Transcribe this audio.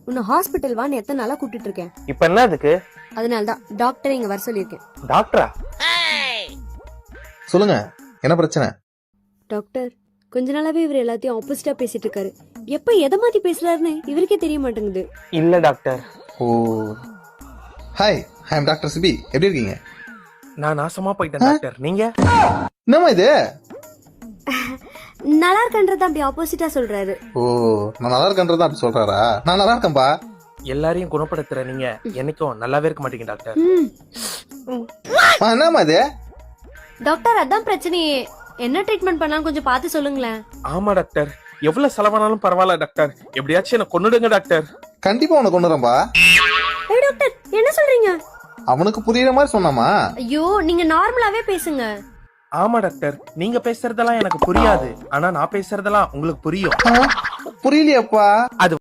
உன்னை ஹாஸ்பிட்டல் வான்னு எத்தனை நாளா கூப்பிட்டு இருக்கேன். இப்ப என்ன அதுக்கு? அதனாலதான் டாக்டர் இங்க வர சொல்லியிருக்கேன். டாக்டரா? சொல்லுங்க, என்ன பிரச்சனை? டாக்டர், கொஞ்ச நாளாவே இவர் எல்லாத்தையும் ஆப்போசிட்டா பேசிட்டு இருக்காரு. எப்ப எதை மாத்தி பேசுறாருன்னு இவருக்கே தெரிய மாட்டேங்குது. இல்ல doctor. Oh, hi, I am doctor Sibi. எப்படி இருக்கீங்க? நான் நாசமா போயிட்டேன் டாக்டர். நீங்க? என்னம்மா இது? நல்லா இருக்கன்றத அப்படி ஆப்போசிட்டா சொல்றாரு. ஓ, நான் நல்லா இருக்கன்றதா அப்படி சொல்றாரா? நான் நல்லா இருக்கேன்பா. எல்லாரையும் குணப்படுத்துற நீங்க என்னைக்கும் நல்லாவே இருக்க மாட்டீங்க டாக்டர். என்னம்மா இது? டாக்டர், அதான் பிரச்சனையே. என்ன ட்ரீட்மெண்ட் பண்ணலாம் கொஞ்சம் பார்த்து சொல்லுங்களேன். ஆமா டாக்டர், எவ்வளவு செலவானாலும் பரவாயில்ல டாக்டர். எப்படியாச்சும் என்ன கொன்னுடுங்க டாக்டர். கண்டிப்பா உனக்கு கொண்டுறேன்பா. ஏய் டாக்டர், என்ன சொல்றீங்க? அவனுக்கு புரியுற மாதிரி சொன்னாமா? ஐயோ, நீங்க நார்மலாவே பேசுங்க. ஆமா டாக்டர், நீங்க பேசுறதெல்லாம் எனக்கு புரியாது, ஆனா நான் பேசுறதெல்லாம் உங்களுக்கு புரியும். புரியலையாப்பா? அது